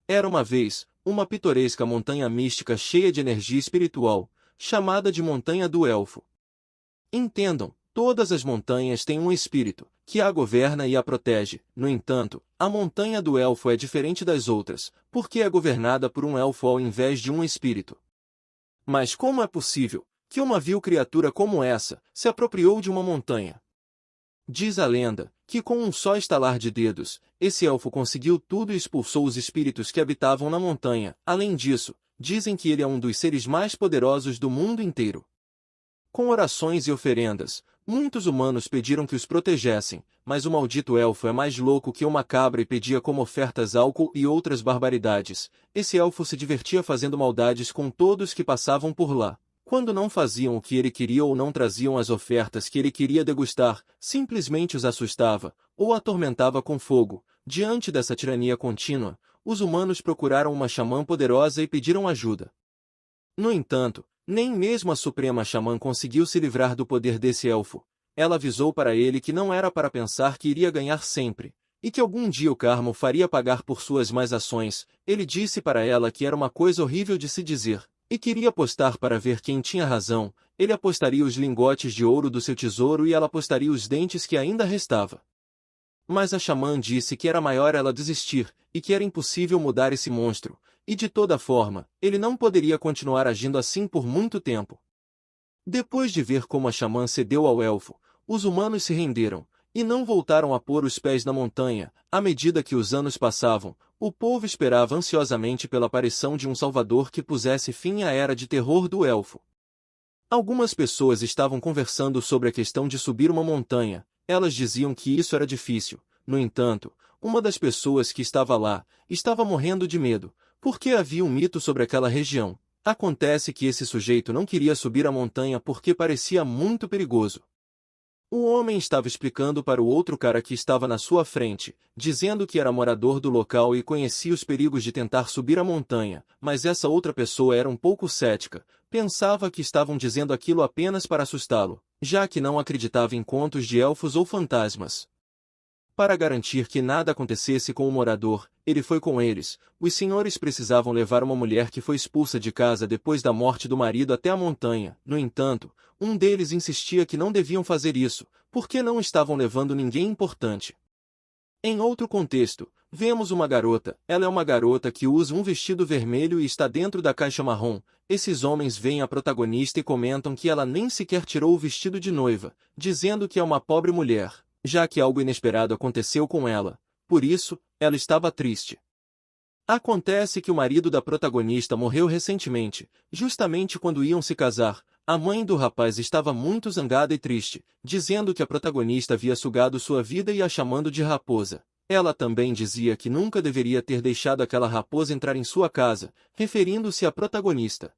Era uma vez, uma pitoresca montanha mística cheia de energia espiritual, chamada de Montanha do Elfo. Entendam, todas as montanhas têm um espírito, que a governa e a protege. No entanto, a Montanha do Elfo é diferente das outras, porque é governada por um elfo ao invés de um espírito. Mas como é possível que uma vil criatura como essa se apropriou de uma montanha? Diz a lenda que com um só estalar de dedos, esse elfo conseguiu tudo e expulsou os espíritos que habitavam na montanha. Além disso, dizem que ele é um dos seres mais poderosos do mundo inteiro. Com orações e oferendas, muitos humanos pediram que os protegessem, mas o maldito elfo é mais louco que uma cabra e pedia como ofertas álcool e outras barbaridades. Esse elfo se divertia fazendo maldades com todos que passavam por lá. Quando não faziam o que ele queria ou não traziam as ofertas que ele queria degustar, simplesmente os assustava, ou atormentava com fogo. Diante dessa tirania contínua, os humanos procuraram uma xamã poderosa e pediram ajuda. No entanto, nem mesmo a Suprema Xamã conseguiu se livrar do poder desse elfo. Ela avisou para ele que não era para pensar que iria ganhar sempre, e que algum dia o karma o faria pagar por suas más ações. Ele disse para ela que era uma coisa horrível de se dizer, e queria apostar para ver quem tinha razão. Ele apostaria os lingotes de ouro do seu tesouro e ela apostaria os dentes que ainda restava. Mas a xamã disse que era maior ela desistir, e que era impossível mudar esse monstro, e de toda forma, ele não poderia continuar agindo assim por muito tempo. Depois de ver como a xamã cedeu ao elfo, os humanos se renderam, e não voltaram a pôr os pés na montanha. À medida que os anos passavam, o povo esperava ansiosamente pela aparição de um salvador que pusesse fim à era de terror do elfo. Algumas pessoas estavam conversando sobre a questão de subir uma montanha. Elas diziam que isso era difícil. No entanto, uma das pessoas que estava lá, estava morrendo de medo, porque havia um mito sobre aquela região. Acontece que esse sujeito não queria subir a montanha porque parecia muito perigoso. O homem estava explicando para o outro cara que estava na sua frente, dizendo que era morador do local e conhecia os perigos de tentar subir a montanha, mas essa outra pessoa era um pouco cética, pensava que estavam dizendo aquilo apenas para assustá-lo, já que não acreditava em contos de elfos ou fantasmas. Para garantir que nada acontecesse com o morador, ele foi com eles. Os senhores precisavam levar uma mulher que foi expulsa de casa depois da morte do marido até a montanha. No entanto, um deles insistia que não deviam fazer isso, porque não estavam levando ninguém importante. Em outro contexto, vemos uma garota. Ela é uma garota que usa um vestido vermelho e está dentro da caixa marrom. Esses homens veem a protagonista e comentam que ela nem sequer tirou o vestido de noiva, dizendo que é uma pobre mulher, já que algo inesperado aconteceu com ela. Por isso, ela estava triste. Acontece que o marido da protagonista morreu recentemente, justamente quando iam se casar. A mãe do rapaz estava muito zangada e triste, dizendo que a protagonista havia sugado sua vida e a chamando de raposa. Ela também dizia que nunca deveria ter deixado aquela raposa entrar em sua casa, referindo-se à protagonista.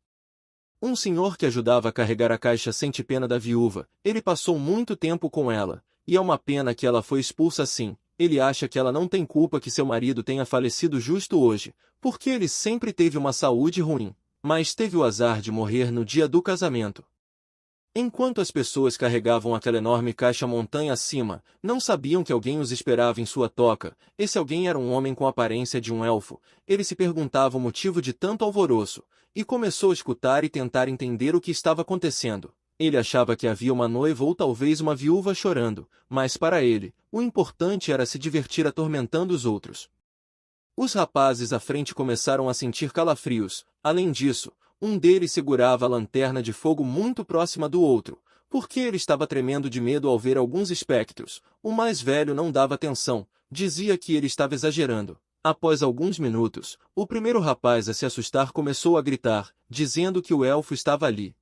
Um senhor que ajudava a carregar a caixa sente pena da viúva. Ele passou muito tempo com ela, e é uma pena que ela foi expulsa assim. Ele acha que ela não tem culpa que seu marido tenha falecido justo hoje, porque ele sempre teve uma saúde ruim, mas teve o azar de morrer no dia do casamento. Enquanto as pessoas carregavam aquela enorme caixa montanha acima, não sabiam que alguém os esperava em sua toca. Esse alguém era um homem com a aparência de um elfo. Ele se perguntava o motivo de tanto alvoroço, e começou a escutar e tentar entender o que estava acontecendo. Ele achava que havia uma noiva ou talvez uma viúva chorando, mas para ele, o importante era se divertir atormentando os outros. Os rapazes à frente começaram a sentir calafrios. Além disso, um deles segurava a lanterna de fogo muito próxima do outro, porque ele estava tremendo de medo ao ver alguns espectros. O mais velho não dava atenção, dizia que ele estava exagerando. Após alguns minutos, o primeiro rapaz a se assustar começou a gritar, dizendo que o elfo estava ali.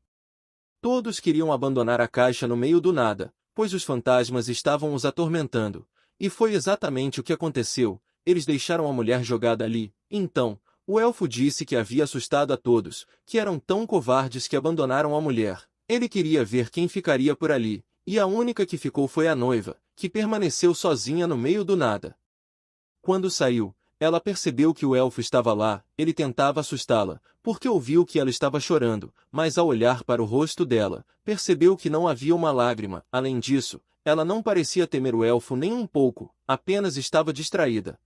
Todos queriam abandonar a caixa no meio do nada, pois os fantasmas estavam os atormentando. E foi exatamente o que aconteceu. Eles deixaram a mulher jogada ali. Então, o elfo disse que havia assustado a todos, que eram tão covardes que abandonaram a mulher. Ele queria ver quem ficaria por ali, e a única que ficou foi a noiva, que permaneceu sozinha no meio do nada. Quando saiu, ela percebeu que o elfo estava lá. Ele tentava assustá-la, porque ouviu que ela estava chorando, mas ao olhar para o rosto dela, percebeu que não havia uma lágrima. Além disso, ela não parecia temer o elfo nem um pouco, apenas estava distraída.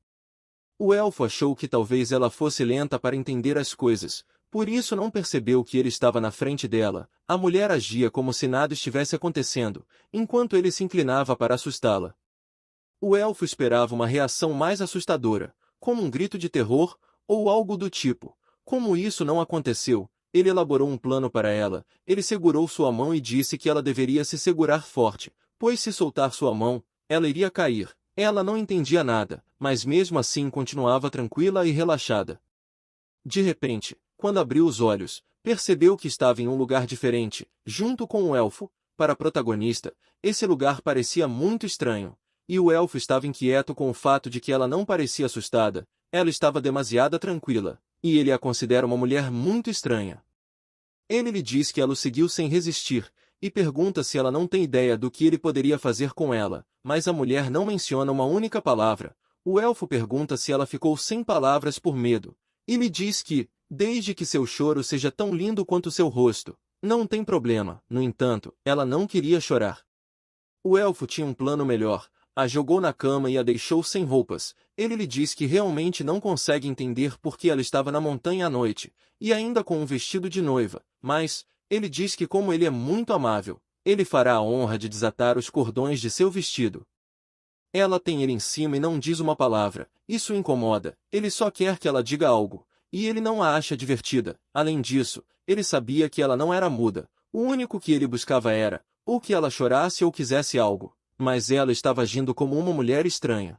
O elfo achou que talvez ela fosse lenta para entender as coisas, por isso não percebeu que ele estava na frente dela. A mulher agia como se nada estivesse acontecendo, enquanto ele se inclinava para assustá-la. O elfo esperava uma reação mais assustadora, como um grito de terror, ou algo do tipo. Como isso não aconteceu, ele elaborou um plano para ela. Ele segurou sua mão e disse que ela deveria se segurar forte, pois se soltar sua mão, ela iria cair. Ela não entendia nada, mas mesmo assim continuava tranquila e relaxada. De repente, quando abriu os olhos, percebeu que estava em um lugar diferente, junto com o elfo. Para a protagonista, esse lugar parecia muito estranho, e o elfo estava inquieto com o fato de que ela não parecia assustada. Ela estava demasiado tranquila, e ele a considera uma mulher muito estranha. Ele lhe diz que ela o seguiu sem resistir, e pergunta se ela não tem ideia do que ele poderia fazer com ela, mas a mulher não menciona uma única palavra. O elfo pergunta se ela ficou sem palavras por medo, e lhe diz que, desde que seu choro seja tão lindo quanto seu rosto, não tem problema. No entanto, ela não queria chorar. O elfo tinha um plano melhor. A jogou na cama e a deixou sem roupas. Ele lhe diz que realmente não consegue entender por que ela estava na montanha à noite, e ainda com um vestido de noiva, mas ele diz que como ele é muito amável, ele fará a honra de desatar os cordões de seu vestido. Ela tem ele em cima e não diz uma palavra. Isso o incomoda. Ele só quer que ela diga algo, e ele não a acha divertida. Além disso, ele sabia que ela não era muda. O único que ele buscava era, ou que ela chorasse ou quisesse algo. Mas ela estava agindo como uma mulher estranha.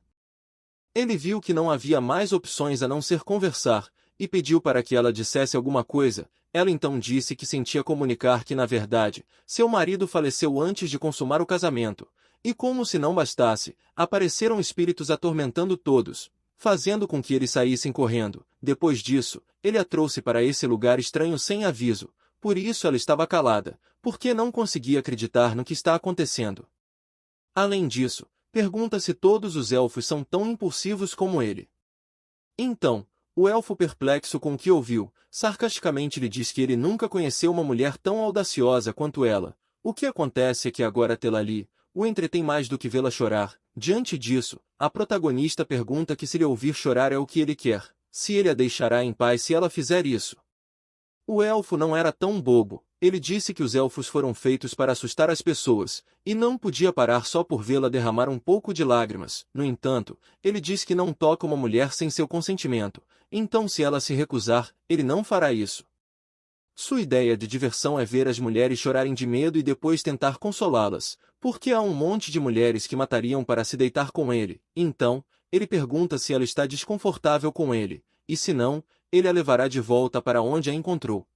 Ele viu que não havia mais opções a não ser conversar, e pediu para que ela dissesse alguma coisa. Ela então disse que sentia comunicar que, na verdade, seu marido faleceu antes de consumar o casamento, e como se não bastasse, apareceram espíritos atormentando todos, fazendo com que eles saíssem correndo. Depois disso, ele a trouxe para esse lugar estranho sem aviso, por isso ela estava calada, porque não conseguia acreditar no que está acontecendo. Além disso, pergunta se todos os elfos são tão impulsivos como ele. Então, o elfo, perplexo com o que ouviu, sarcasticamente lhe diz que ele nunca conheceu uma mulher tão audaciosa quanto ela. O que acontece é que agora tê-la ali, o entretém mais do que vê-la chorar. Diante disso, a protagonista pergunta que se lhe ouvir chorar é o que ele quer, se ele a deixará em paz se ela fizer isso. O elfo não era tão bobo. Ele disse que os elfos foram feitos para assustar as pessoas, e não podia parar só por vê-la derramar um pouco de lágrimas. No entanto, ele diz que não toca uma mulher sem seu consentimento, então se ela se recusar, ele não fará isso. Sua ideia de diversão é ver as mulheres chorarem de medo e depois tentar consolá-las, porque há um monte de mulheres que matariam para se deitar com ele. Então, ele pergunta se ela está desconfortável com ele, e se não, ele a levará de volta para onde a encontrou.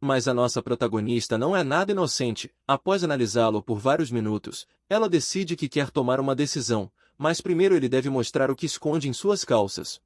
Mas a nossa protagonista não é nada inocente. Após analisá-lo por vários minutos, ela decide que quer tomar uma decisão, mas primeiro ele deve mostrar o que esconde em suas calças.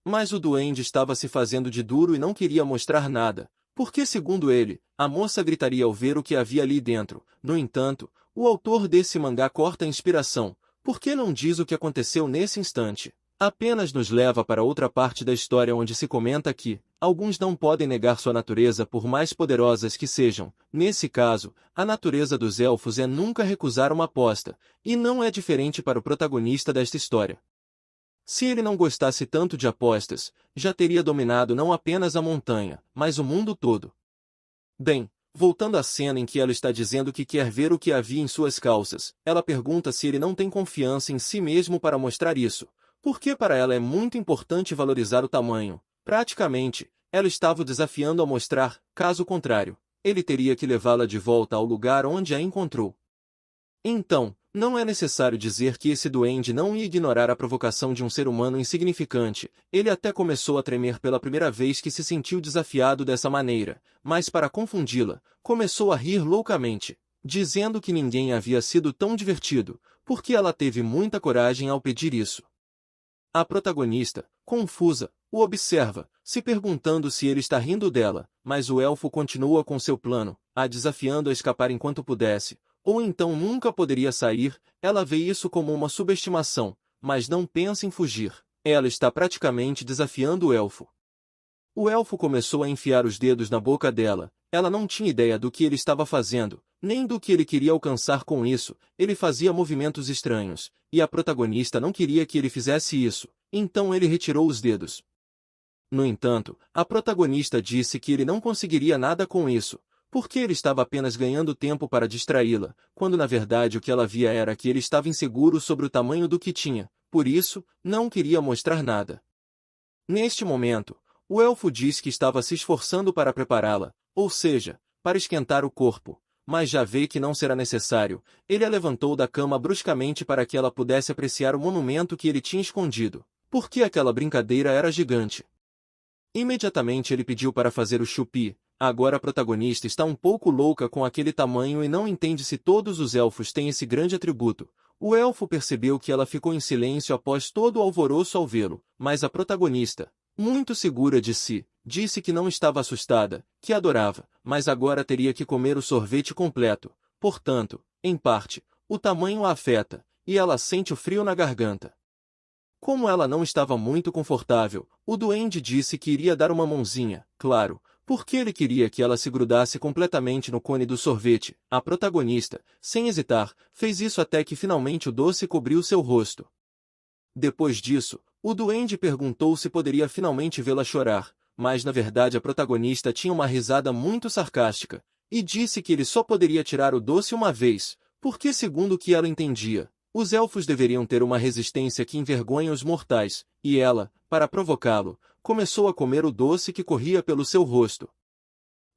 Mas o duende estava se fazendo de duro e não queria mostrar nada, porque, segundo ele, a moça gritaria ao ver o que havia ali dentro. No entanto, o autor desse mangá corta a inspiração, porque não diz o que aconteceu nesse instante. Apenas nos leva para outra parte da história onde se comenta que alguns não podem negar sua natureza por mais poderosas que sejam. Nesse caso, a natureza dos elfos é nunca recusar uma aposta, e não é diferente para o protagonista desta história. Se ele não gostasse tanto de apostas, já teria dominado não apenas a montanha, mas o mundo todo. Bem, voltando à cena em que ela está dizendo que quer ver o que havia em suas calças, ela pergunta se ele não tem confiança em si mesmo para mostrar isso, porque para ela é muito importante valorizar o tamanho. Praticamente, ela estava o desafiando a mostrar, caso contrário, ele teria que levá-la de volta ao lugar onde a encontrou. Então, não é necessário dizer que esse duende não ia ignorar a provocação de um ser humano insignificante. Ele até começou a tremer pela primeira vez que se sentiu desafiado dessa maneira, mas para confundi-la, começou a rir loucamente, dizendo que ninguém havia sido tão divertido, porque ela teve muita coragem ao pedir isso. A protagonista, confusa, o observa, se perguntando se ele está rindo dela, mas o elfo continua com seu plano, a desafiando a escapar enquanto pudesse, ou então nunca poderia sair. Ela vê isso como uma subestimação, mas não pensa em fugir. Ela está praticamente desafiando o elfo. O elfo começou a enfiar os dedos na boca dela. Ela não tinha ideia do que ele estava fazendo, nem do que ele queria alcançar com isso. Ele fazia movimentos estranhos, e a protagonista não queria que ele fizesse isso. então ele retirou os dedos. No entanto, a protagonista disse que ele não conseguiria nada com isso, porque ele estava apenas ganhando tempo para distraí-la, quando na verdade o que ela via era que ele estava inseguro sobre o tamanho do que tinha, por isso, não queria mostrar nada. Neste momento, o elfo disse que estava se esforçando para prepará-la, ou seja, para esquentar o corpo, mas já vê que não será necessário, ele a levantou da cama bruscamente para que ela pudesse apreciar o monumento que ele tinha escondido, porque aquela brincadeira era gigante. Imediatamente ele pediu para fazer o chupi. Agora a protagonista está um pouco louca com aquele tamanho e não entende se todos os elfos têm esse grande atributo. O elfo percebeu que ela ficou em silêncio após todo o alvoroço ao vê-lo, mas a protagonista, muito segura de si, disse que não estava assustada, que adorava, mas agora teria que comer o sorvete completo. Portanto, em parte, o tamanho a afeta, e ela sente o frio na garganta. Como ela não estava muito confortável, o duende disse que iria dar uma mãozinha, claro, porque ele queria que ela se grudasse completamente no cone do sorvete. A protagonista, sem hesitar, fez isso até que finalmente o doce cobriu seu rosto. Depois disso, o duende perguntou se poderia finalmente vê-la chorar, mas na verdade a protagonista tinha uma risada muito sarcástica, e disse que ele só poderia tirar o doce uma vez, porque segundo o que ela entendia, os elfos deveriam ter uma resistência que envergonha os mortais, e ela, para provocá-lo, começou a comer o doce que corria pelo seu rosto.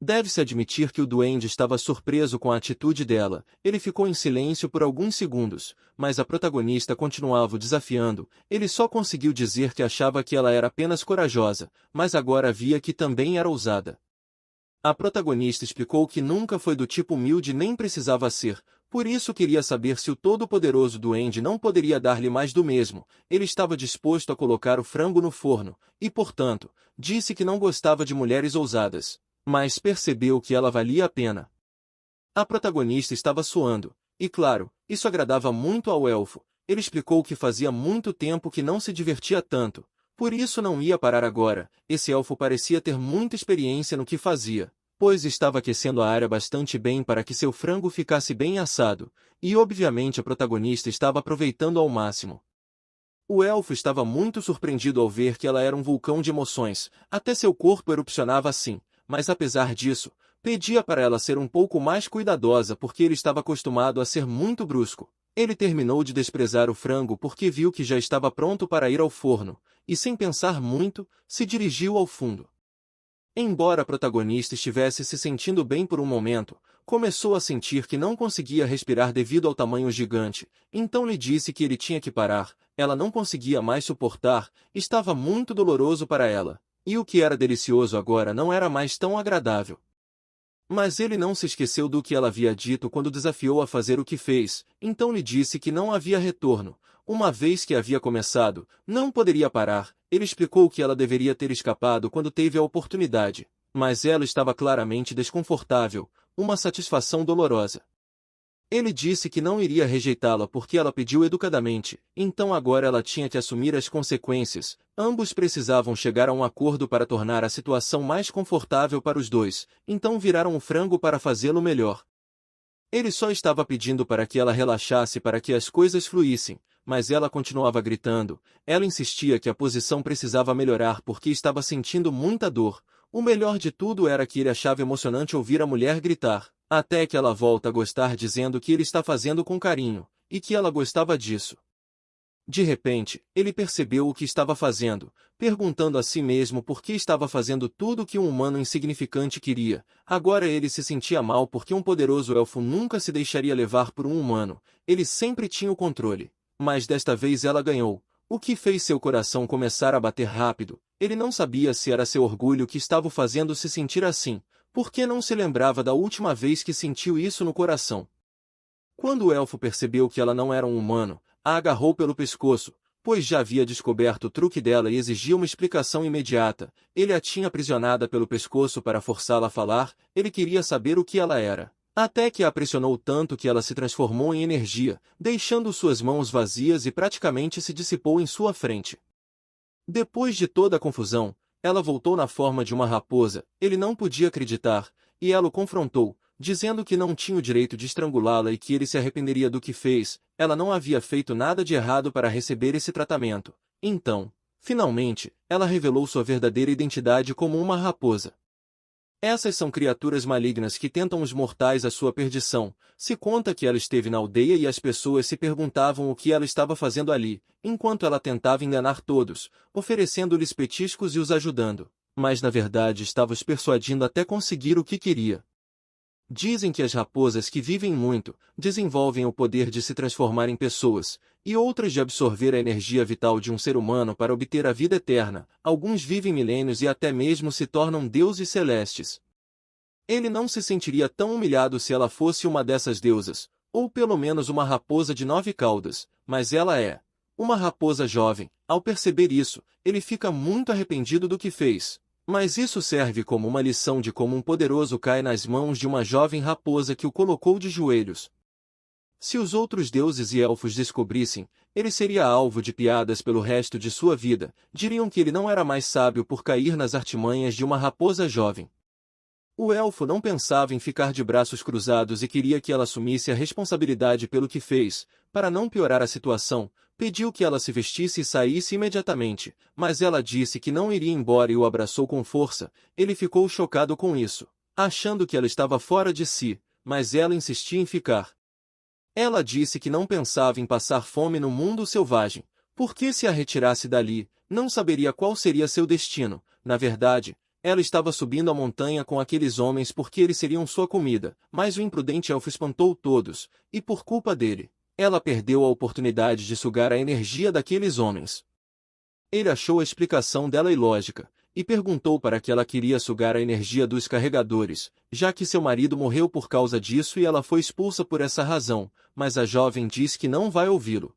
Deve-se admitir que o duende estava surpreso com a atitude dela, ele ficou em silêncio por alguns segundos, mas a protagonista continuava o desafiando, ele só conseguiu dizer que achava que ela era apenas corajosa, mas agora via que também era ousada. A protagonista explicou que nunca foi do tipo humilde nem precisava ser, por isso queria saber se o todo-poderoso duende não poderia dar-lhe mais do mesmo. Ele estava disposto a colocar o frango no forno, e portanto, disse que não gostava de mulheres ousadas, mas percebeu que ela valia a pena. A protagonista estava suando, e claro, isso agradava muito ao elfo. Ele explicou que fazia muito tempo que não se divertia tanto, por isso não ia parar agora. Esse elfo parecia ter muita experiência no que fazia, pois estava aquecendo a área bastante bem para que seu frango ficasse bem assado, e obviamente a protagonista estava aproveitando ao máximo. O elfo estava muito surpreendido ao ver que ela era um vulcão de emoções, até seu corpo erupcionava assim, mas apesar disso, pedia para ela ser um pouco mais cuidadosa porque ele estava acostumado a ser muito brusco. Ele terminou de desprezar o frango porque viu que já estava pronto para ir ao forno, e sem pensar muito, se dirigiu ao fundo. Embora a protagonista estivesse se sentindo bem por um momento, começou a sentir que não conseguia respirar devido ao tamanho gigante, então lhe disse que ele tinha que parar, ela não conseguia mais suportar, estava muito doloroso para ela, e o que era delicioso agora não era mais tão agradável. Mas ele não se esqueceu do que ela havia dito quando desafiou a fazer o que fez, então lhe disse que não havia retorno. Uma vez que havia começado, não poderia parar. Ele explicou que ela deveria ter escapado quando teve a oportunidade, mas ela estava claramente desconfortável, uma satisfação dolorosa. Ele disse que não iria rejeitá-la porque ela pediu educadamente, então agora ela tinha que assumir as consequências. Ambos precisavam chegar a um acordo para tornar a situação mais confortável para os dois, então viraram o frango para fazê-lo melhor. Ele só estava pedindo para que ela relaxasse para que as coisas fluíssem, mas ela continuava gritando. Ela insistia que a posição precisava melhorar porque estava sentindo muita dor. O melhor de tudo era que ele achava emocionante ouvir a mulher gritar, até que ela volta a gostar dizendo que ele está fazendo com carinho, e que ela gostava disso. De repente, ele percebeu o que estava fazendo, perguntando a si mesmo por que estava fazendo tudo o que um humano insignificante queria. Agora ele se sentia mal porque um poderoso elfo nunca se deixaria levar por um humano, ele sempre tinha o controle. Mas desta vez ela ganhou, o que fez seu coração começar a bater rápido. Ele não sabia se era seu orgulho que estava o fazendo se sentir assim, porque não se lembrava da última vez que sentiu isso no coração. Quando o elfo percebeu que ela não era um humano, a agarrou pelo pescoço, pois já havia descoberto o truque dela e exigia uma explicação imediata. Ele a tinha aprisionada pelo pescoço para forçá-la a falar, ele queria saber o que ela era. Até que a pressionou tanto que ela se transformou em energia, deixando suas mãos vazias e praticamente se dissipou em sua frente. Depois de toda a confusão, ela voltou na forma de uma raposa, ele não podia acreditar, e ela o confrontou, dizendo que não tinha o direito de estrangulá-la e que ele se arrependeria do que fez. Ela não havia feito nada de errado para receber esse tratamento. Então, Finalmente, ela revelou sua verdadeira identidade como uma raposa. Essas são criaturas malignas que tentam os mortais à sua perdição. Se conta que ela esteve na aldeia e as pessoas se perguntavam o que ela estava fazendo ali, enquanto ela tentava enganar todos, oferecendo-lhes petiscos e os ajudando. Mas na verdade estava os persuadindo até conseguir o que queria. Dizem que as raposas que vivem muito, desenvolvem o poder de se transformar em pessoas, e outras de absorver a energia vital de um ser humano para obter a vida eterna. Alguns vivem milênios e até mesmo se tornam deuses celestes. Ele não se sentiria tão humilhado se ela fosse uma dessas deusas, ou pelo menos uma raposa de 9 caudas, mas ela é uma raposa jovem. Ao perceber isso, ele fica muito arrependido do que fez. Mas isso serve como uma lição de como um poderoso cai nas mãos de uma jovem raposa que o colocou de joelhos. Se os outros deuses e elfos descobrissem, ele seria alvo de piadas pelo resto de sua vida. Diriam que ele não era mais sábio por cair nas artimanhas de uma raposa jovem. O elfo não pensava em ficar de braços cruzados e queria que ela assumisse a responsabilidade pelo que fez. Para não piorar a situação, pediu que ela se vestisse e saísse imediatamente, mas ela disse que não iria embora e o abraçou com força. Ele ficou chocado com isso, achando que ela estava fora de si, mas ela insistia em ficar. Ela disse que não pensava em passar fome no mundo selvagem, porque se a retirasse dali, não saberia qual seria seu destino. Na verdade, ela estava subindo a montanha com aqueles homens porque eles seriam sua comida, mas o imprudente elfo espantou todos, e por culpa dele, ela perdeu a oportunidade de sugar a energia daqueles homens. Ele achou a explicação dela ilógica, e perguntou para que ela queria sugar a energia dos carregadores, já que seu marido morreu por causa disso e ela foi expulsa por essa razão, mas a jovem diz que não vai ouvi-lo.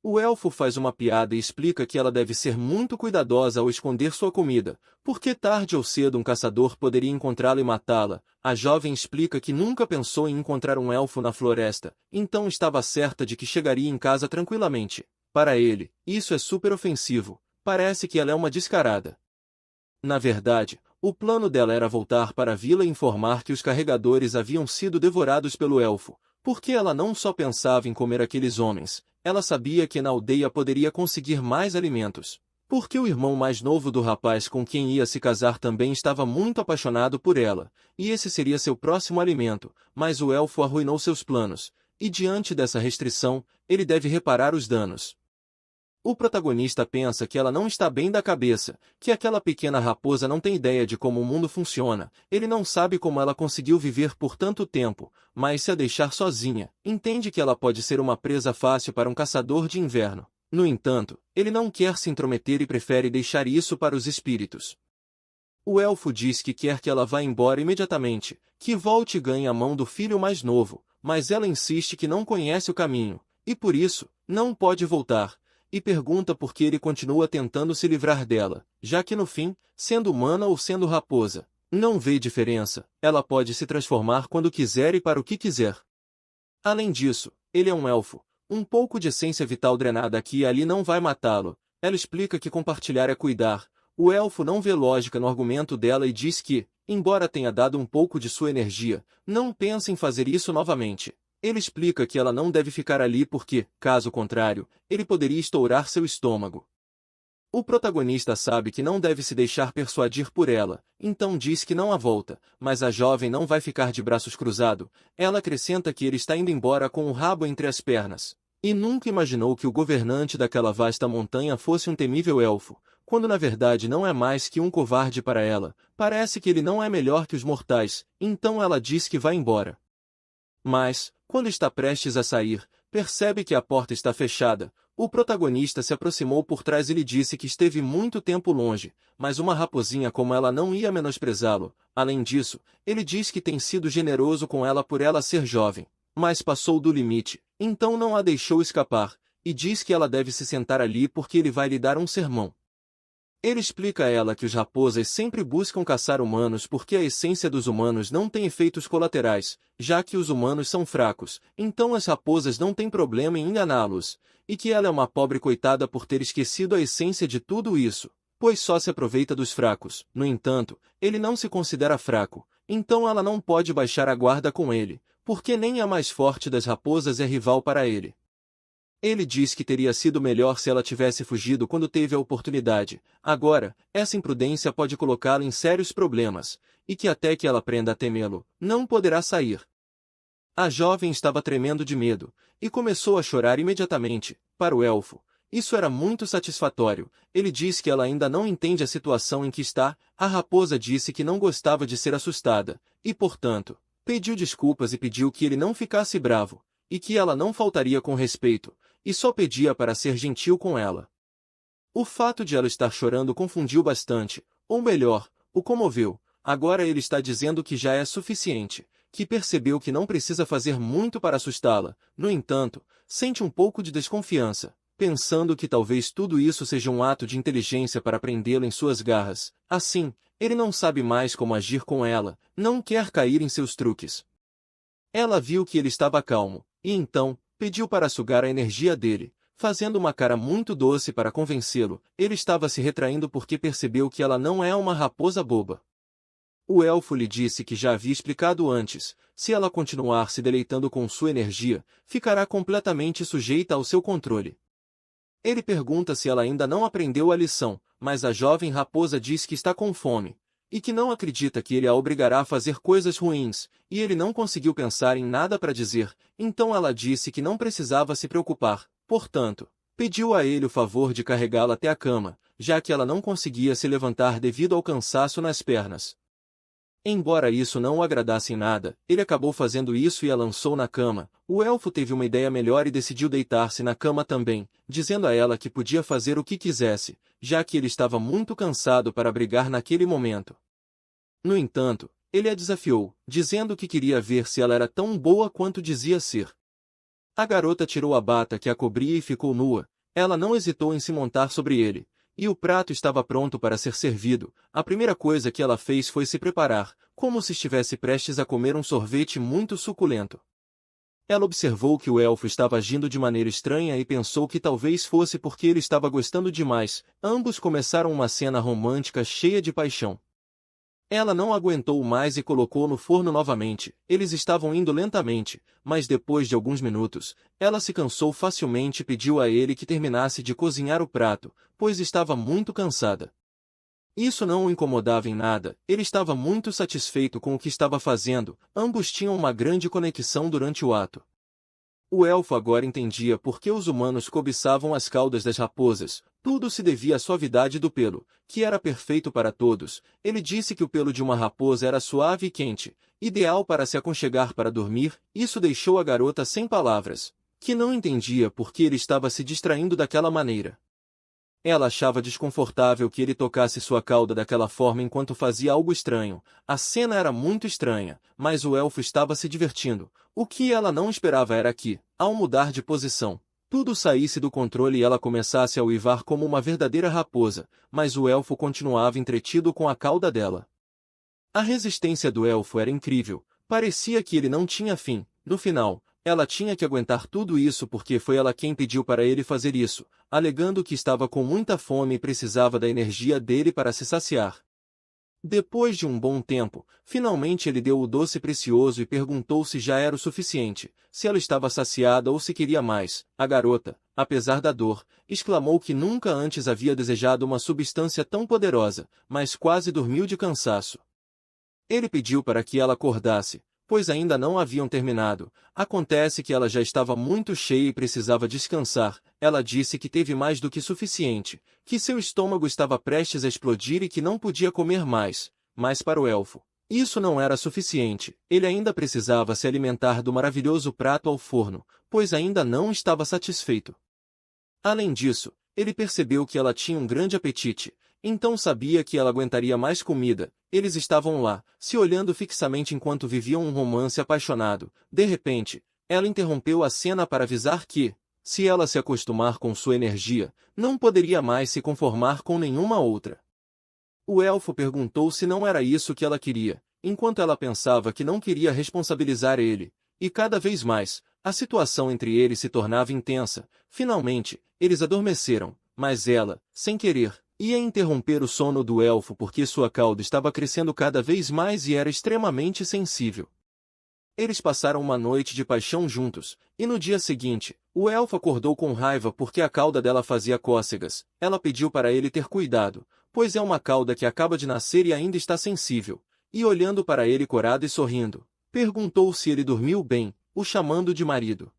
O elfo faz uma piada e explica que ela deve ser muito cuidadosa ao esconder sua comida, porque tarde ou cedo um caçador poderia encontrá-la e matá-la. A jovem explica que nunca pensou em encontrar um elfo na floresta, então estava certa de que chegaria em casa tranquilamente. Para ele, isso é super ofensivo. Parece que ela é uma descarada. Na verdade, o plano dela era voltar para a vila e informar que os carregadores haviam sido devorados pelo elfo, porque ela não só pensava em comer aqueles homens, ela sabia que na aldeia poderia conseguir mais alimentos. Porque o irmão mais novo do rapaz com quem ia se casar também estava muito apaixonado por ela, e esse seria seu próximo alimento, mas o elfo arruinou seus planos, e diante dessa restrição, ele deve reparar os danos. O protagonista pensa que ela não está bem da cabeça, que aquela pequena raposa não tem ideia de como o mundo funciona, ele não sabe como ela conseguiu viver por tanto tempo, mas se a deixar sozinha, entende que ela pode ser uma presa fácil para um caçador de inverno. No entanto, ele não quer se intrometer e prefere deixar isso para os espíritos. O elfo diz que quer que ela vá embora imediatamente, que volte e ganhe a mão do filho mais novo, mas ela insiste que não conhece o caminho, e por isso, não pode voltar. E pergunta por que ele continua tentando se livrar dela, já que no fim, sendo humana ou sendo raposa, não vê diferença, ela pode se transformar quando quiser e para o que quiser. Além disso, ele é um elfo, um pouco de essência vital drenada aqui e ali não vai matá-lo. Ela explica que compartilhar é cuidar. O elfo não vê lógica no argumento dela e diz que, embora tenha dado um pouco de sua energia, não pensa em fazer isso novamente. Ele explica que ela não deve ficar ali porque, caso contrário, ele poderia estourar seu estômago. O protagonista sabe que não deve se deixar persuadir por ela, então diz que não a volta, mas a jovem não vai ficar de braços cruzados. Ela acrescenta que ele está indo embora com o rabo entre as pernas. E nunca imaginou que o governante daquela vasta montanha fosse um temível elfo, quando na verdade não é mais que um covarde para ela. Parece que ele não é melhor que os mortais, então ela diz que vai embora. Mas, quando está prestes a sair, percebe que a porta está fechada. O protagonista se aproximou por trás e lhe disse que esteve muito tempo longe, mas uma raposinha como ela não ia menosprezá-lo. Além disso, ele diz que tem sido generoso com ela por ela ser jovem, mas passou do limite, então não a deixou escapar, e diz que ela deve se sentar ali porque ele vai lhe dar um sermão. Ele explica a ela que os raposas sempre buscam caçar humanos porque a essência dos humanos não tem efeitos colaterais, já que os humanos são fracos, então as raposas não têm problema em enganá-los, e que ela é uma pobre coitada por ter esquecido a essência de tudo isso, pois só se aproveita dos fracos. No entanto, ele não se considera fraco, então ela não pode baixar a guarda com ele, porque nem a mais forte das raposas é rival para ele. Ele diz que teria sido melhor se ela tivesse fugido quando teve a oportunidade. Agora, essa imprudência pode colocá-la em sérios problemas, e que até que ela aprenda a temê-lo, não poderá sair. A jovem estava tremendo de medo, e começou a chorar imediatamente. Para o elfo, isso era muito satisfatório. Ele diz que ela ainda não entende a situação em que está. A raposa disse que não gostava de ser assustada, e portanto, pediu desculpas e pediu que ele não ficasse bravo, e que ela não faltaria com respeito, e só pedia para ser gentil com ela. O fato de ela estar chorando confundiu bastante, ou melhor, o comoveu. Agora ele está dizendo que já é suficiente, que percebeu que não precisa fazer muito para assustá-la. No entanto, sente um pouco de desconfiança, pensando que talvez tudo isso seja um ato de inteligência para prendê-la em suas garras. Assim, ele não sabe mais como agir com ela, não quer cair em seus truques. Ela viu que ele estava calmo, e então, pediu para sugar a energia dele, fazendo uma cara muito doce para convencê-lo. Ele estava se retraindo porque percebeu que ela não é uma raposa boba. O elfo lhe disse que já havia explicado antes, se ela continuar se deleitando com sua energia, ficará completamente sujeita ao seu controle. Ele pergunta se ela ainda não aprendeu a lição, mas a jovem raposa diz que está com fome, e que não acredita que ele a obrigará a fazer coisas ruins, e ele não conseguiu pensar em nada para dizer, então ela disse que não precisava se preocupar, portanto, pediu a ele o favor de carregá-la até a cama, já que ela não conseguia se levantar devido ao cansaço nas pernas. Embora isso não o agradasse em nada, ele acabou fazendo isso e a lançou na cama. O elfo teve uma ideia melhor e decidiu deitar-se na cama também, dizendo a ela que podia fazer o que quisesse, já que ele estava muito cansado para brigar naquele momento. No entanto, ele a desafiou, dizendo que queria ver se ela era tão boa quanto dizia ser. A garota tirou a bata que a cobria e ficou nua. Ela não hesitou em se montar sobre ele, e o prato estava pronto para ser servido. A primeira coisa que ela fez foi se preparar, como se estivesse prestes a comer um sorvete muito suculento. Ela observou que o elfo estava agindo de maneira estranha e pensou que talvez fosse porque ele estava gostando demais. Ambos começaram uma cena romântica cheia de paixão. Ela não aguentou mais e colocou no forno novamente. Eles estavam indo lentamente, mas depois de alguns minutos, ela se cansou facilmente e pediu a ele que terminasse de cozinhar o prato, pois estava muito cansada. Isso não o incomodava em nada, ele estava muito satisfeito com o que estava fazendo. Ambos tinham uma grande conexão durante o ato. O elfo agora entendia por que os humanos cobiçavam as caudas das raposas. Tudo se devia à suavidade do pelo, que era perfeito para todos. Ele disse que o pelo de uma raposa era suave e quente, ideal para se aconchegar para dormir. Isso deixou a garota sem palavras, que não entendia por que ele estava se distraindo daquela maneira. Ela achava desconfortável que ele tocasse sua cauda daquela forma enquanto fazia algo estranho. A cena era muito estranha, mas o elfo estava se divertindo. O que ela não esperava era que, ao mudar de posição, tudo saísse do controle e ela começasse a uivar como uma verdadeira raposa, mas o elfo continuava entretido com a cauda dela. A resistência do elfo era incrível, parecia que ele não tinha fim. No final, ela tinha que aguentar tudo isso porque foi ela quem pediu para ele fazer isso, alegando que estava com muita fome e precisava da energia dele para se saciar. Depois de um bom tempo, finalmente ele deu o doce precioso e perguntou se já era o suficiente, se ela estava saciada ou se queria mais. A garota, apesar da dor, exclamou que nunca antes havia desejado uma substância tão poderosa, mas quase dormiu de cansaço. Ele pediu para que ela acordasse, pois ainda não haviam terminado. Acontece que ela já estava muito cheia e precisava descansar. Ela disse que teve mais do que suficiente, que seu estômago estava prestes a explodir e que não podia comer mais. Mas para o elfo, isso não era suficiente. Ele ainda precisava se alimentar do maravilhoso prato ao forno, pois ainda não estava satisfeito. Além disso, ele percebeu que ela tinha um grande apetite, então sabia que ela aguentaria mais comida. Eles estavam lá, se olhando fixamente enquanto viviam um romance apaixonado. De repente, ela interrompeu a cena para avisar que, se ela se acostumar com sua energia, não poderia mais se conformar com nenhuma outra. O elfo perguntou se não era isso que ela queria, enquanto ela pensava que não queria responsabilizar ele, e cada vez mais, a situação entre eles se tornava intensa. Finalmente, eles adormeceram, mas ela, sem querer, ia interromper o sono do elfo porque sua cauda estava crescendo cada vez mais e era extremamente sensível. Eles passaram uma noite de paixão juntos, e no dia seguinte, O elfo acordou com raiva porque a cauda dela fazia cócegas. Ela pediu para ele ter cuidado, pois é uma cauda que acaba de nascer e ainda está sensível. E olhando para ele corado e sorrindo, perguntou se ele dormiu bem, o chamando de marido.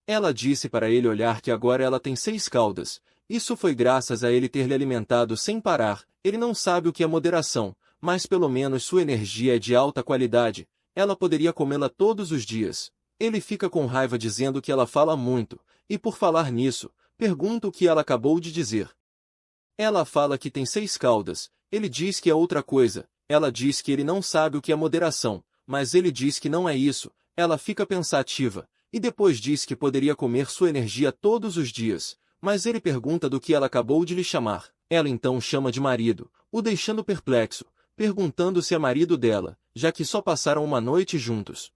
Ela disse para ele olhar que agora ela tem 6 caudas. Isso foi graças a ele ter lhe alimentado sem parar. Ele não sabe o que é moderação, mas pelo menos sua energia é de alta qualidade. Ela poderia comê-la todos os dias. Ele fica com raiva dizendo que ela fala muito, e por falar nisso, pergunta o que ela acabou de dizer. Ela fala que tem 6 caudas. Ele diz que é outra coisa. Ela diz que ele não sabe o que é moderação, mas ele diz que não é isso. Ela fica pensativa, e depois diz que poderia comer sua energia todos os dias, mas ele pergunta do que ela acabou de lhe chamar. Ela então chama de marido, o deixando perplexo, perguntando se é marido dela, já que só passaram uma noite juntos.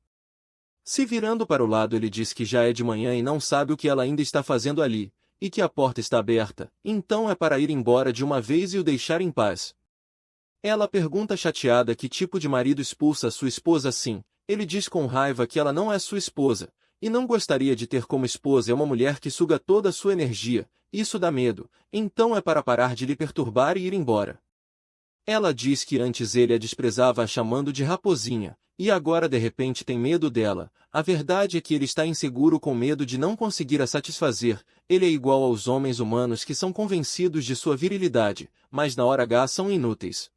Se virando para o lado ele diz que já é de manhã e não sabe o que ela ainda está fazendo ali, e que a porta está aberta, então é para ir embora de uma vez e o deixar em paz. Ela pergunta chateada que tipo de marido expulsa sua esposa assim. Ele diz com raiva que ela não é sua esposa, e não gostaria de ter como esposa uma mulher que suga toda a sua energia. Isso dá medo, então é para parar de lhe perturbar e ir embora. Ela diz que antes ele a desprezava a chamando de raposinha, e agora de repente tem medo dela. A verdade é que ele está inseguro com medo de não conseguir a satisfazer. Ele é igual aos homens humanos que são convencidos de sua virilidade, mas na hora H são inúteis.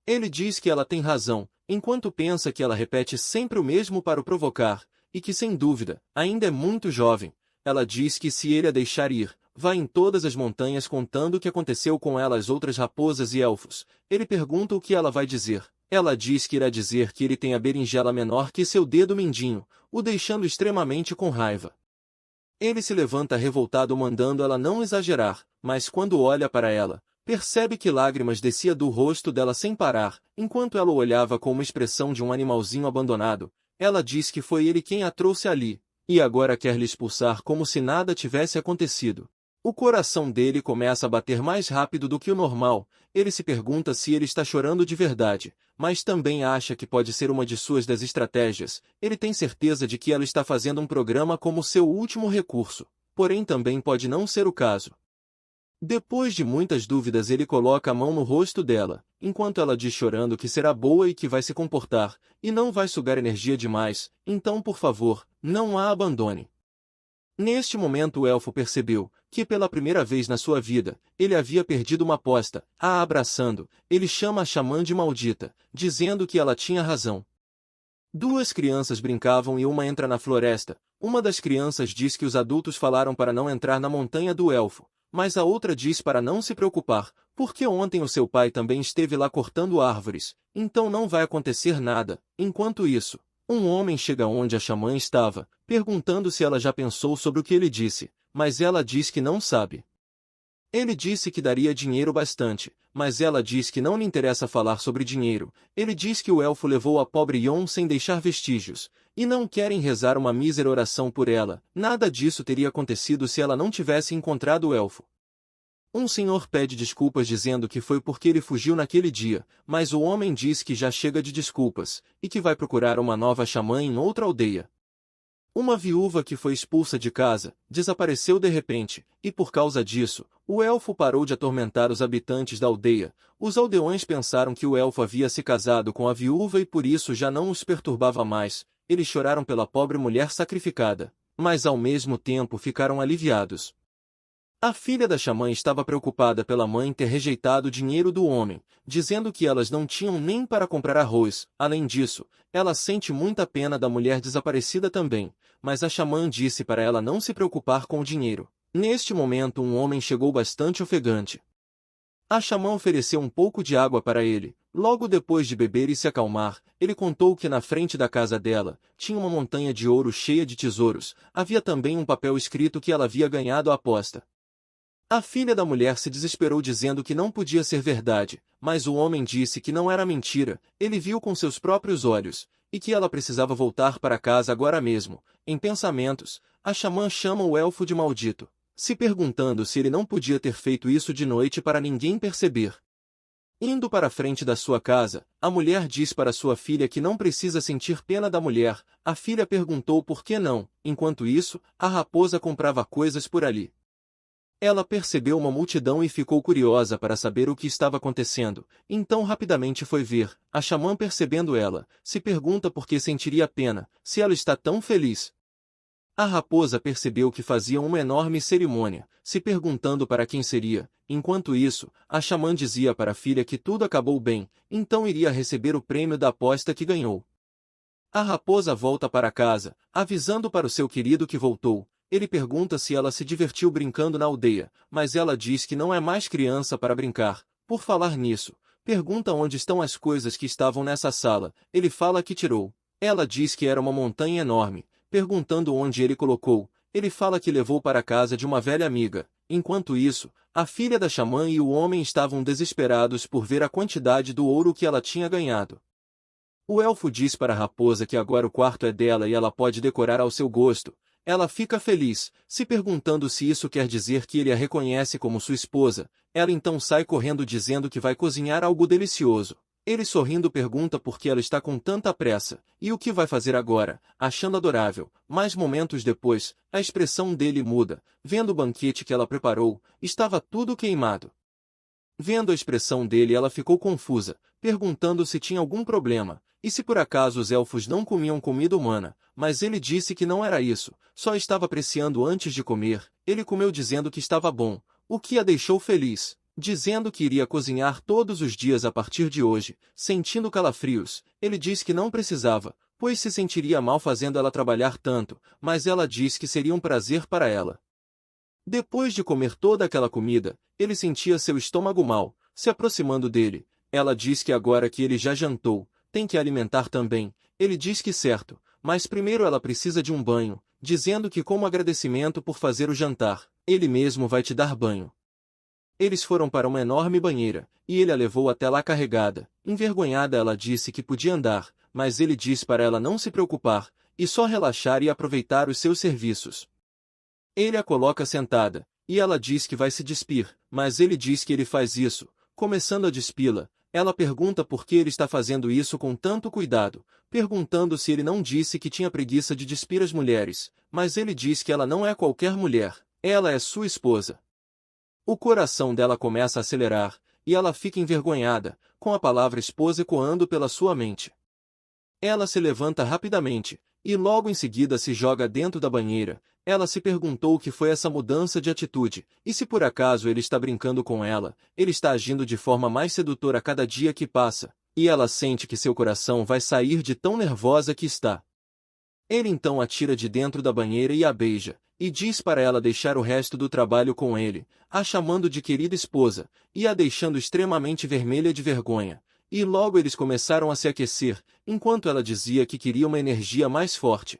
Ele diz que ela tem razão, enquanto pensa que ela repete sempre o mesmo para o provocar, e que sem dúvida, ainda é muito jovem. Ela diz que se ele a deixar ir, vai em todas as montanhas contando o que aconteceu com ela às outras raposas e elfos. Ele pergunta o que ela vai dizer. Ela diz que irá dizer que ele tem a berinjela menor que seu dedo mindinho, o deixando extremamente com raiva. Ele se levanta revoltado mandando ela não exagerar, mas quando olha para ela, percebe que lágrimas desciam do rosto dela sem parar, enquanto ela o olhava com uma expressão de um animalzinho abandonado. Ela diz que foi ele quem a trouxe ali, e agora quer lhe expulsar como se nada tivesse acontecido. O coração dele começa a bater mais rápido do que o normal. Ele se pergunta se ele está chorando de verdade, mas também acha que pode ser uma de suas das estratégias. Ele tem certeza de que ela está fazendo um programa como seu último recurso, porém também pode não ser o caso. Depois de muitas dúvidas ele coloca a mão no rosto dela, enquanto ela diz chorando que será boa e que vai se comportar, e não vai sugar energia demais, então por favor, não a abandone. Neste momento o elfo percebeu que pela primeira vez na sua vida, ele havia perdido uma aposta. A abraçando, ele chama a xamã de maldita, dizendo que ela tinha razão. 2 crianças brincavam e uma entra na floresta. Uma das crianças diz que os adultos falaram para não entrar na montanha do elfo, mas a outra diz para não se preocupar, porque ontem o seu pai também esteve lá cortando árvores, então não vai acontecer nada. Enquanto isso, um homem chega onde a xamã estava, perguntando se ela já pensou sobre o que ele disse, mas ela diz que não sabe. Ele disse que daria dinheiro bastante, mas ela diz que não lhe interessa falar sobre dinheiro. Ele diz que o elfo levou a pobre Yon sem deixar vestígios, e não querem rezar uma mísera oração por ela. Nada disso teria acontecido se ela não tivesse encontrado o elfo. Um senhor pede desculpas dizendo que foi porque ele fugiu naquele dia, mas o homem diz que já chega de desculpas, e que vai procurar uma nova xamã em outra aldeia. Uma viúva que foi expulsa de casa, desapareceu de repente, e por causa disso, o elfo parou de atormentar os habitantes da aldeia. Os aldeões pensaram que o elfo havia se casado com a viúva e por isso já não os perturbava mais. Eles choraram pela pobre mulher sacrificada, mas ao mesmo tempo ficaram aliviados. A filha da xamã estava preocupada pela mãe ter rejeitado o dinheiro do homem, dizendo que elas não tinham nem para comprar arroz. Além disso, ela sente muita pena da mulher desaparecida também, mas a xamã disse para ela não se preocupar com o dinheiro. Neste momento um homem chegou bastante ofegante. A xamã ofereceu um pouco de água para ele. Logo depois de beber e se acalmar, ele contou que na frente da casa dela, tinha uma montanha de ouro cheia de tesouros. Havia também um papel escrito que ela havia ganhado a aposta. A filha da mulher se desesperou dizendo que não podia ser verdade, mas o homem disse que não era mentira, ele viu com seus próprios olhos, e que ela precisava voltar para casa agora mesmo. Em pensamentos, a xamã chama o elfo de maldito, se perguntando se ele não podia ter feito isso de noite para ninguém perceber. Indo para a frente da sua casa, a mulher diz para sua filha que não precisa sentir pena da mulher. A filha perguntou por que não. Enquanto isso, a raposa comprava coisas por ali. Ela percebeu uma multidão e ficou curiosa para saber o que estava acontecendo, então rapidamente foi ver. A xamã, percebendo ela, se pergunta por que sentiria pena, se ela está tão feliz. A raposa percebeu que faziam uma enorme cerimônia, se perguntando para quem seria. Enquanto isso, a xamã dizia para a filha que tudo acabou bem, então iria receber o prêmio da aposta que ganhou. A raposa volta para casa, avisando para o seu querido que voltou. Ele pergunta se ela se divertiu brincando na aldeia, mas ela diz que não é mais criança para brincar. Por falar nisso, pergunta onde estão as coisas que estavam nessa sala. Ele fala que tirou. Ela diz que era uma montanha enorme. Perguntando onde ele colocou, ele fala que levou para a casa de uma velha amiga. Enquanto isso, a filha da xamã e o homem estavam desesperados por ver a quantidade do ouro que ela tinha ganhado. O elfo diz para a raposa que agora o quarto é dela e ela pode decorar ao seu gosto. Ela fica feliz, se perguntando se isso quer dizer que ele a reconhece como sua esposa. Ela então sai correndo dizendo que vai cozinhar algo delicioso. Ele, sorrindo, pergunta por que ela está com tanta pressa, e o que vai fazer agora, achando adorável. Mas momentos depois, a expressão dele muda. Vendo o banquete que ela preparou, estava tudo queimado. Vendo a expressão dele, ela ficou confusa, perguntando se tinha algum problema, e se por acaso os elfos não comiam comida humana, mas ele disse que não era isso, só estava apreciando antes de comer. Ele comeu dizendo que estava bom, o que a deixou feliz. Dizendo que iria cozinhar todos os dias a partir de hoje, sentindo calafrios. Ele disse que não precisava, pois se sentiria mal fazendo ela trabalhar tanto, mas ela disse que seria um prazer para ela. Depois de comer toda aquela comida, ele sentia seu estômago mal, se aproximando dele. Ela diz que agora que ele já jantou, tem que alimentar também. Ele diz que certo, mas primeiro ela precisa de um banho, dizendo que como agradecimento por fazer o jantar, ele mesmo vai te dar banho. Eles foram para uma enorme banheira, e ele a levou até lá carregada. Envergonhada, ela disse que podia andar, mas ele disse para ela não se preocupar, e só relaxar e aproveitar os seus serviços. Ele a coloca sentada, e ela diz que vai se despir, mas ele diz que ele faz isso, começando a despi-la. Ela pergunta por que ele está fazendo isso com tanto cuidado, perguntando se ele não disse que tinha preguiça de despir as mulheres, mas ele diz que ela não é qualquer mulher, ela é sua esposa. O coração dela começa a acelerar, e ela fica envergonhada, com a palavra esposa ecoando pela sua mente. Ela se levanta rapidamente, e logo em seguida se joga dentro da banheira. Ela se perguntou o que foi essa mudança de atitude, e se por acaso ele está brincando com ela. Ele está agindo de forma mais sedutora a cada dia que passa, e ela sente que seu coração vai sair de tão nervosa que está. Ele então a tira de dentro da banheira e a beija, e diz para ela deixar o resto do trabalho com ele, a chamando de querida esposa, e a deixando extremamente vermelha de vergonha. E logo eles começaram a se aquecer, enquanto ela dizia que queria uma energia mais forte.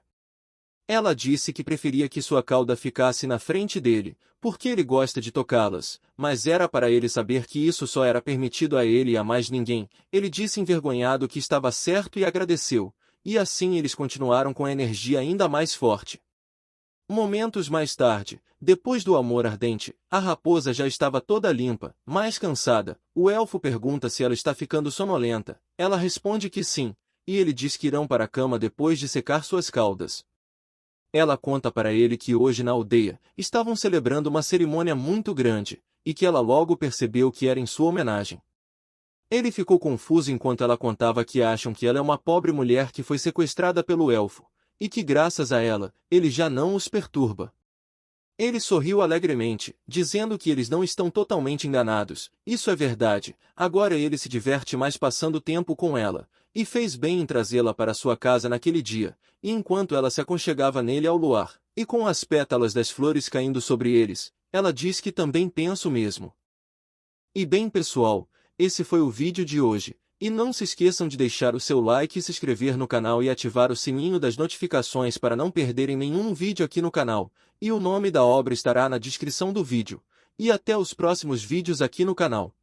Ela disse que preferia que sua cauda ficasse na frente dele, porque ele gosta de tocá-las, mas era para ele saber que isso só era permitido a ele e a mais ninguém. Ele disse envergonhado que estava certo e agradeceu, e assim eles continuaram com a energia ainda mais forte. Momentos mais tarde, depois do amor ardente, a raposa já estava toda limpa, mais cansada. O elfo pergunta se ela está ficando sonolenta. Ela responde que sim, e ele diz que irão para a cama depois de secar suas caudas. Ela conta para ele que hoje na aldeia estavam celebrando uma cerimônia muito grande, e que ela logo percebeu que era em sua homenagem. Ele ficou confuso enquanto ela contava que acham que ela é uma pobre mulher que foi sequestrada pelo elfo, e que graças a ela, ele já não os perturba. Ele sorriu alegremente, dizendo que eles não estão totalmente enganados. Isso é verdade, agora ele se diverte mais passando tempo com ela, e fez bem em trazê-la para sua casa naquele dia, e enquanto ela se aconchegava nele ao luar, e com as pétalas das flores caindo sobre eles, ela diz que também pensa o mesmo. E bem pessoal, esse foi o vídeo de hoje. E não se esqueçam de deixar o seu like e se inscrever no canal e ativar o sininho das notificações para não perderem nenhum vídeo aqui no canal, e o nome da obra estará na descrição do vídeo. E até os próximos vídeos aqui no canal.